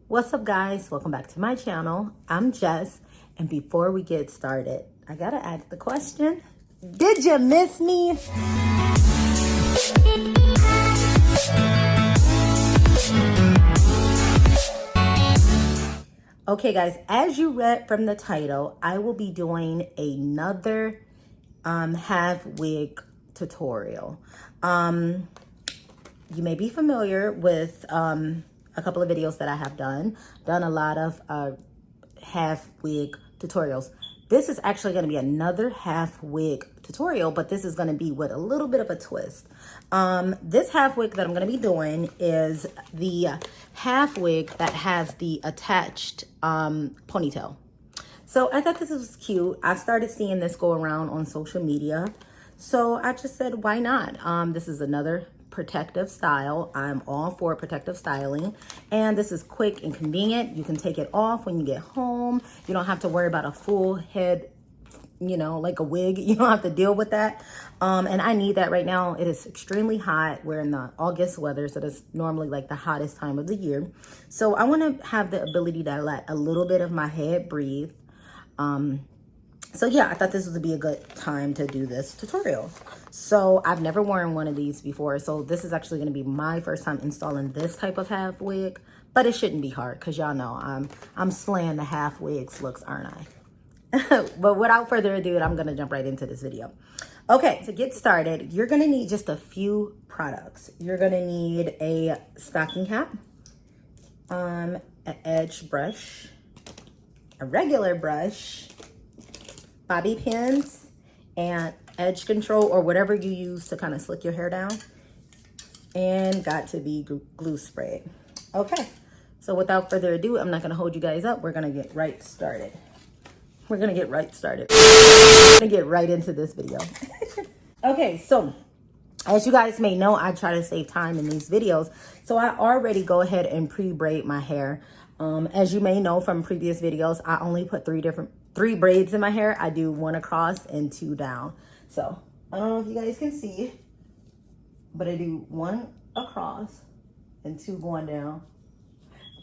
What's up, guys? Welcome back to my channel. I'm Jess, and before we get started, I gotta ask the question, did you miss me? Okay, guys, as you read from the title, I will be doing another half wig tutorial. You may be familiar with a couple of videos that I have done a lot of half wig tutorials. This is actually going to be another half wig tutorial, but this is going to be with a little bit of a twist. This half wig that I'm going to be doing is the half wig that has the attached ponytail. So I thought this was cute. I started seeing this go around on social media, so I just said, why not? This is another protective style. I'm all for protective styling, and this is quick and convenient. You can take it off when you get home. You don't have to worry about a full head, you know, like a wig. You don't have to deal with that. And I need that right now. It is extremely hot. We're in the August weather, so that's normally like the hottest time of the year. So I want to have the ability to let a little bit of my head breathe. So yeah, I thought this would be a good time to do this tutorial. So I've never worn one of these before, so this is actually going to be my first time installing this type of half wig, but it shouldn't be hard because y'all know I'm slaying the half wigs looks, aren't I? But without further ado, I'm going to jump right into this video. Okay, to get started, you're going to need just a few products. You're going to need a stocking cap, an edge brush, a regular brush, bobby pins, and edge control or whatever you use to kind of slick your hair down, and got to be glue spray. Okay, so without further ado, I'm not going to hold you guys up. We're going to get right started. We're going to get right into this video. Okay, so as you guys may know, I try to save time in these videos, so I already go ahead and pre-braid my hair. As you may know from previous videos, I only put three braids in my hair. I do one across and two down. So I don't know if you guys can see, but I do one across and two going down.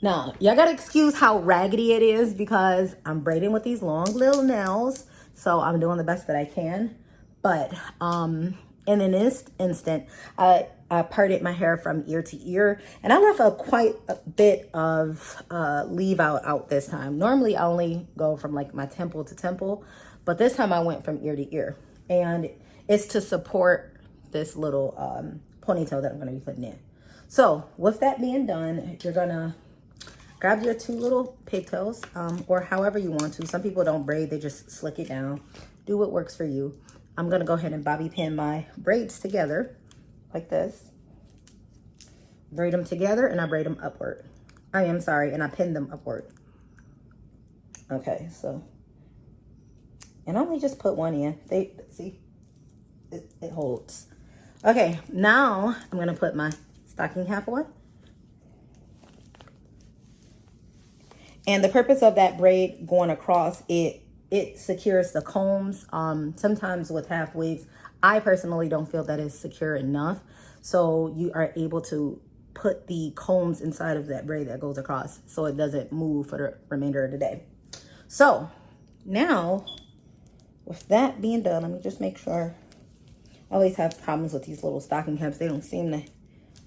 Now, y'all gotta excuse how raggedy it is because I'm braiding with these long little nails. So I'm doing the best that I can. But in an instant, I parted my hair from ear to ear, and I left quite a bit of leave out this time. Normally, I only go from like my temple to temple, but this time I went from ear to ear, and it's to support this little ponytail that I'm going to be putting in. So with that being done, you're gonna grab your two little pigtails, or however you want to. Some people don't braid, they just slick it down. Do what works for you. I'm gonna go ahead and bobby pin my braids together like this. Braid them together, and I braid them upward. And I pin them upward. Okay, so, and I only just put one in. See, it holds. Okay, now I'm gonna put my stocking cap on. And the purpose of that braid going across, it secures the combs. Sometimes with half wigs, I personally don't feel that it's secure enough. So you are able to put the combs inside of that braid that goes across so it doesn't move for the remainder of the day. So now, with that being done, let me just make sure. I always have problems with these little stocking caps. They don't seem to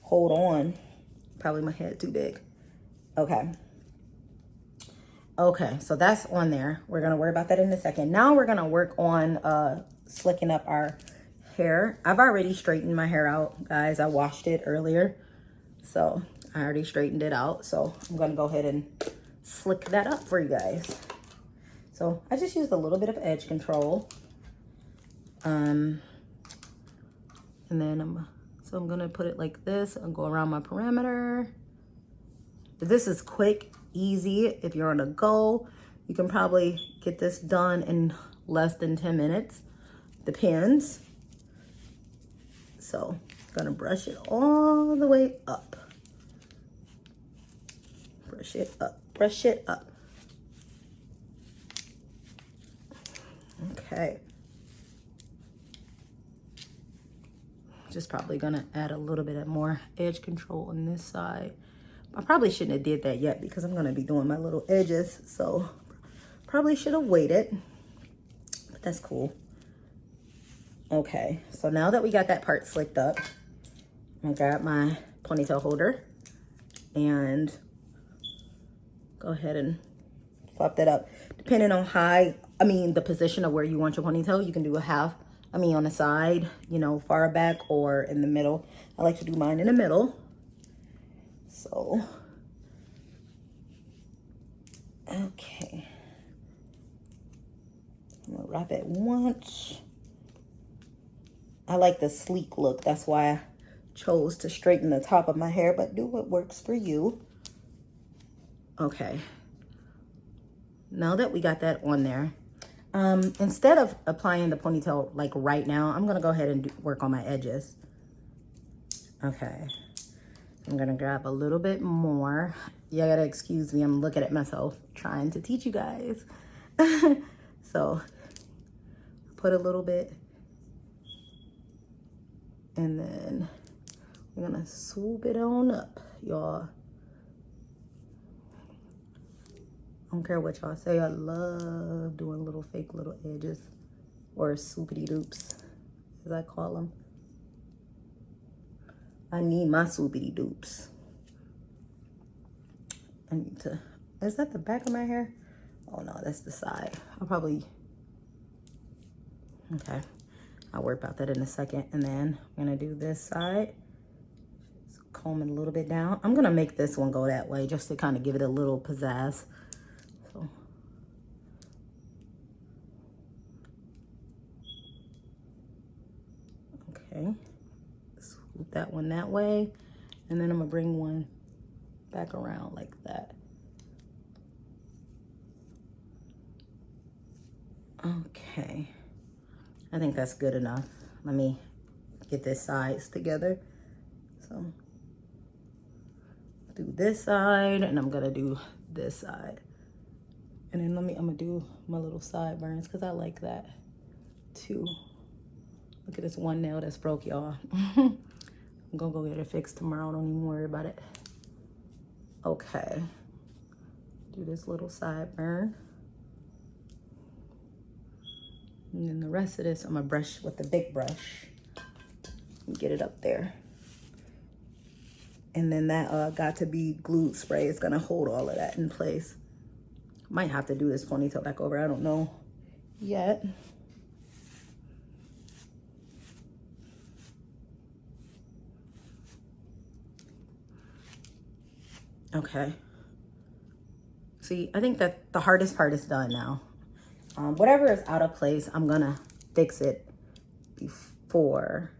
hold on. Probably my head too big. Okay. Okay, so that's on there. We're gonna worry about that in a second. Now we're gonna work on slicking up our hair. I've already straightened my hair out, guys. I washed it earlier, so I already straightened it out. So I'm gonna go ahead and slick that up for you guys. So I just used a little bit of edge control. And then I'm gonna put it like this and go around my perimeter. This is quick, easy. If you're on a go, you can probably get this done in less than 10 minutes. Depends. So I'm gonna brush it all the way up. Brush it up, brush it up. Okay. Just probably gonna add a little bit of more edge control on this side I probably shouldn't have did that yet because I'm gonna be doing my little edges. So probably should have waited, but that's cool. Okay, so now that we got that part slicked up, I'm gonna grab my ponytail holder and go ahead and flop that up. Depending on the position of where you want your ponytail, you can do a half, on the side, you know, far back or in the middle. I like to do mine in the middle. So, okay. I'm gonna wrap it once. I like the sleek look. That's why I chose to straighten the top of my hair, but do what works for you. Okay. Now that we got that on there, instead of applying the ponytail like right now, I'm gonna go ahead and work on my edges. Okay. I'm gonna grab a little bit more. You gotta excuse me, I'm looking at myself trying to teach you guys. So put a little bit, and then we're gonna swoop it on up, y'all. I don't care what y'all say, I love doing little fake little edges, or swoopity doops, as I call them. I need my swoopity doops. I need to, is that the back of my hair? Oh no, that's the side. I'll probably, okay. I'll worry about that in a second. And then I'm gonna do this side. Just comb it a little bit down. I'm gonna make this one go that way just to kind of give it a little pizzazz. So. Okay. Swoop that one that way. And then I'm gonna bring one back around like that. Okay. I think that's good enough. Let me get this sides together. So do this side, and I'm gonna do this side. And then I'm gonna do my little sideburns because I like that too. Look at this one nail that's broke, y'all. I'm gonna go get it fixed tomorrow. Don't even worry about it. Okay. Do this little sideburn. And then the rest of this, I'm gonna brush with the big brush and get it up there. And then that got to be glued spray is gonna hold all of that in place. Might have to do this ponytail back over, I don't know yet. Okay. See, I think that the hardest part is done now. Whatever is out of place, I'm gonna fix it before.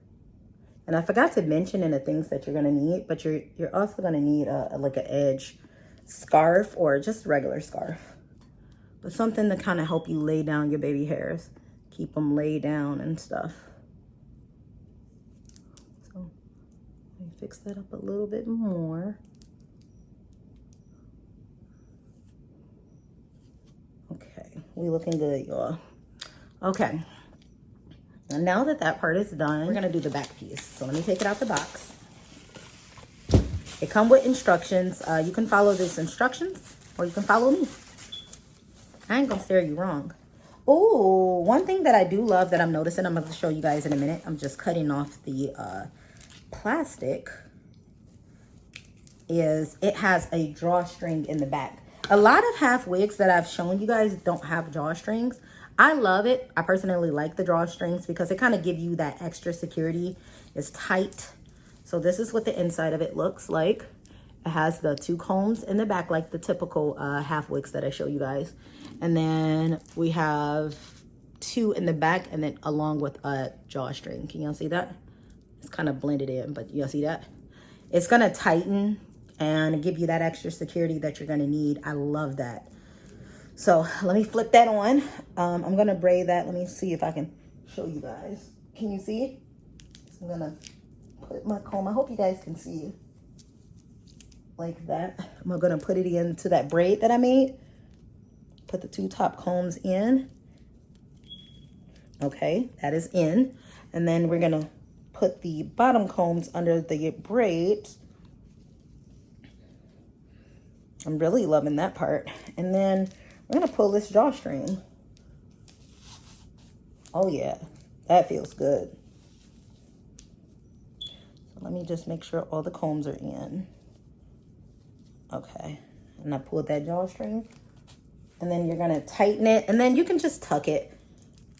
And I forgot to mention in the things that you're gonna need, but you're also gonna need like an edge scarf or just a regular scarf. But something to kind of help you lay down your baby hairs. Keep them laid down and stuff. So let me fix that up a little bit more. Okay, we looking good, y'all. Okay, and now that that part is done, we're gonna do the back piece. So let me take it out the box. It comes with instructions. You can follow these instructions or you can follow me. I ain't gonna steer you wrong. Oh, one thing that I do love that I'm noticing, I'm gonna show you guys in a minute. I'm just cutting off the plastic, is it has a drawstring in the back. A lot of half wigs that I've shown you guys don't have drawstrings. I love it. I personally like the drawstrings because it kind of give you that extra security. It's tight. So this is what the inside of it looks like. It has the 2 combs in the back like the typical half wigs that I show you guys. And then we have 2 in the back and then along with a drawstring. Can y'all see that? It's kind of blended in, but y'all see that? It's gonna tighten and give you that extra security that you're gonna need. I love that. So let me flip that on. I'm gonna braid that. Let me see if I can show you guys. Can you see? So I'm gonna put my comb, I hope you guys can see like that. I'm gonna put it into that braid that I made. Put the 2 top combs in. Okay, that is in. And then we're gonna put the bottom combs under the braids. I'm really loving that part. And then we're gonna pull this drawstring. Oh yeah, that feels good. So let me just make sure all the combs are in. Okay, and I pulled that drawstring. And then you're gonna tighten it, and then you can just tuck it.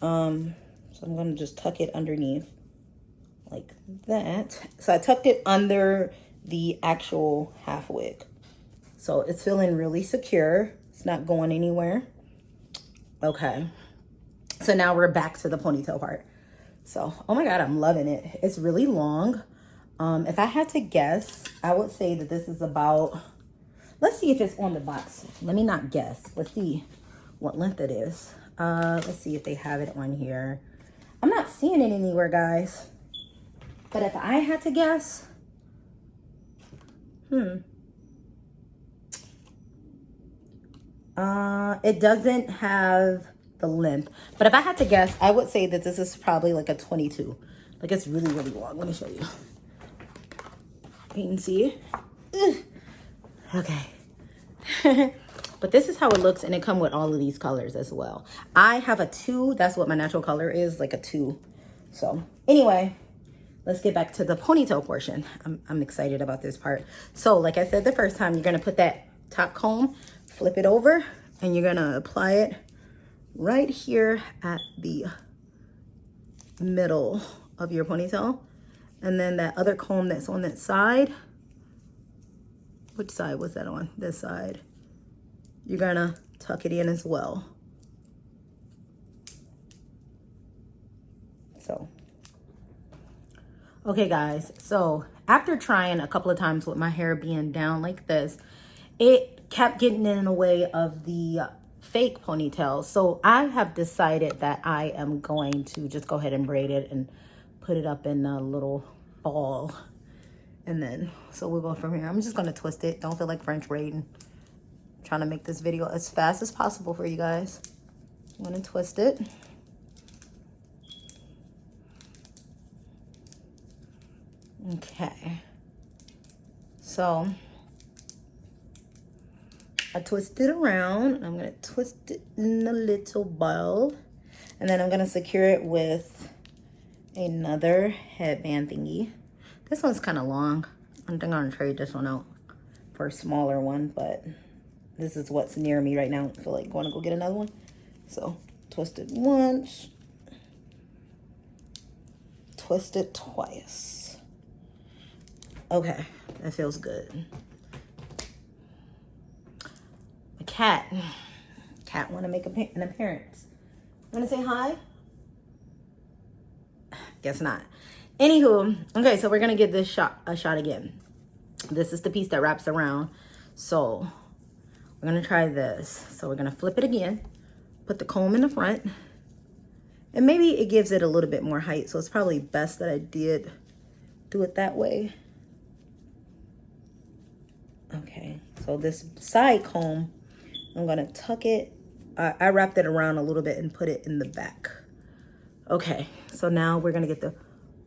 So I'm gonna just tuck it underneath like that. So I tucked it under the actual half wig. So it's feeling really secure. It's not going anywhere. Okay. So now we're back to the ponytail part. So, oh my God, I'm loving it. It's really long. If I had to guess, I would say that this is about, let's see if it's on the box. Let me not guess. Let's see what length it is. Let's see if they have it on here. I'm not seeing it anywhere, guys. But if I had to guess, it doesn't have the length. But if I had to guess, I would say that this is probably like a 22. Like it's really, really long. Let me show you. You can see it. Okay. But this is how it looks, and it comes with all of these colors as well. I have a 2. That's what my natural color is, like a 2. So anyway, let's get back to the ponytail portion. I'm excited about this part. So like I said the first time, you're gonna put that top comb, flip it over, and you're gonna apply it right here at the middle of your ponytail. And then that other comb that's on that side, which side was that on? This side. You're gonna tuck it in as well. So, okay guys, so after trying a couple of times with my hair being down like this, it kept getting in the way of the fake ponytail. So I have decided that I am going to just go ahead and braid it and put it up in a little ball. And then, so we'll go from here. I'm just gonna twist it. Don't feel like French braiding. Trying to make this video as fast as possible for you guys. I'm gonna twist it. Okay. So I twist it around. I'm gonna twist it in a little ball. And then I'm gonna secure it with another headband thingy. This one's kind of long. I think I'm gonna trade this one out for a smaller one, but this is what's near me right now. I feel like going to go get another one. So twist it once, twist it twice. Okay, that feels good. A cat want to make an appearance. Want to say hi? Guess not. Anywho, okay, so we're gonna give this a shot again. This is the piece that wraps around. So we're gonna try this. So we're gonna flip it again, put the comb in the front, and maybe it gives it a little bit more height. So it's probably best that I did do it that way. Okay, so this side comb, I'm gonna tuck it. I wrapped it around a little bit and put it in the back. Okay, so now we're gonna get the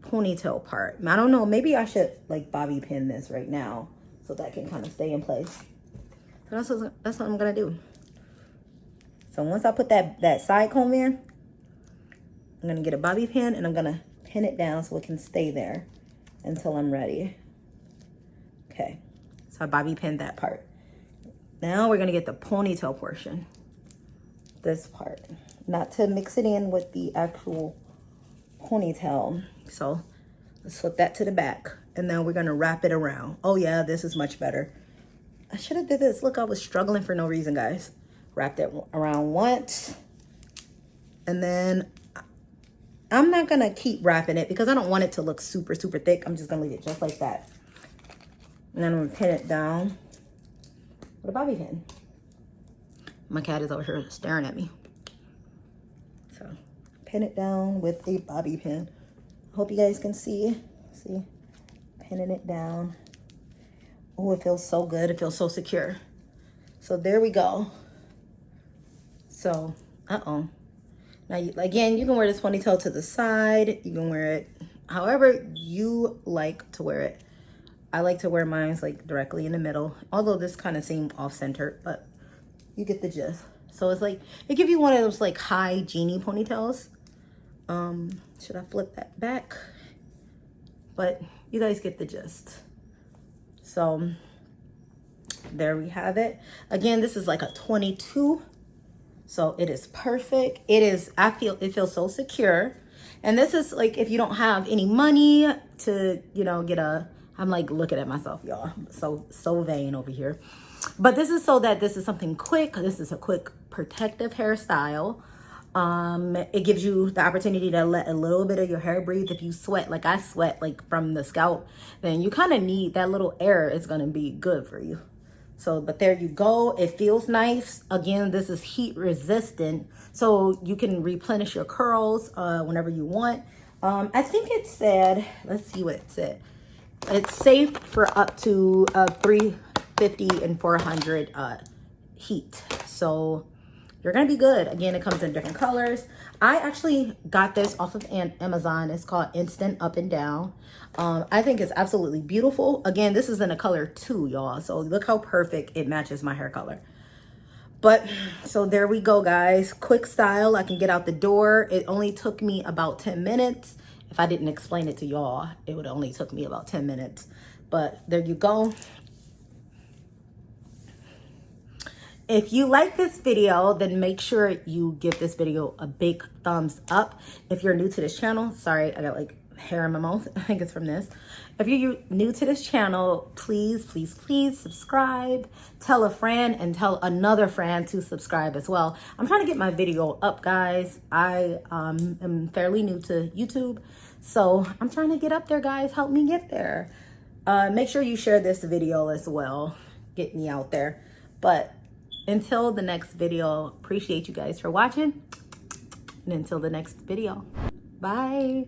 ponytail part. I don't know, maybe I should like bobby pin this right now so that can kind of stay in place. So that's what I'm gonna do. So once I put that side comb in, I'm gonna get a bobby pin and I'm gonna pin it down so it can stay there until I'm ready. Okay, so I bobby pinned that part. Now we're gonna get the ponytail portion. This part, not to mix it in with the actual ponytail. So let's flip that to the back, and now we're gonna wrap it around. Oh yeah, this is much better. I should have did this. Look, I was struggling for no reason, guys. Wrapped it around once, and then I'm not gonna keep wrapping it because I don't want it to look super, super thick. I'm just gonna leave it just like that. And then I'm gonna pin it down with a bobby pin. My cat is over here staring at me. So pin it down with a bobby pin. Hope you guys can see. See, pinning it down. Oh, it feels so good. It feels so secure. So there we go. So, Now, again, you can wear this ponytail to the side. You can wear it however you like to wear it. I like to wear mine like directly in the middle, although this kind of seemed off-centered, but you get the gist. So it's like, it gives you one of those like high genie ponytails. Should I flip that back? But you guys get the gist. So there we have it. Again, this is like a 22. So it is perfect. It is, it feels so secure. And this is like, if you don't have any money to, you know, get a, I'm like looking at myself, y'all. So vain over here. But this is so that this is something quick. This is a quick protective hairstyle. It gives you the opportunity to let a little bit of your hair breathe. If you sweat, like I sweat like from the scalp, then you kind of need that little air. Is going to be good for you. So, but there you go. It feels nice. Again, this is heat resistant, so you can replenish your curls whenever you want. I think it said, let's see what it said. It's safe for up to 350 and 400 heat. So you're gonna be good. Again, it comes in different colors. I actually got this off of Amazon. It's called Instant Up and Down. I think it's absolutely beautiful. Again, this is in a color 2, y'all. So look how perfect it matches my hair color. But so there we go, guys. Quick style. I can get out the door. It only took me about 10 minutes. If I didn't explain it to y'all, it would only took me about 10 minutes. But there you go. If you like this video, then make sure you give this video a big thumbs up. If you're new to this channel, sorry, I got like hair in my mouth. I think it's from this. If you're new to this channel, please, please, please subscribe. Tell a friend and tell another friend to subscribe as well. I'm trying to get my video up, guys. I am fairly new to YouTube, so I'm trying to get up there, guys. Help me get there. Make sure you share this video as well. Get me out there. But until the next video, appreciate you guys for watching. And until the next video, bye.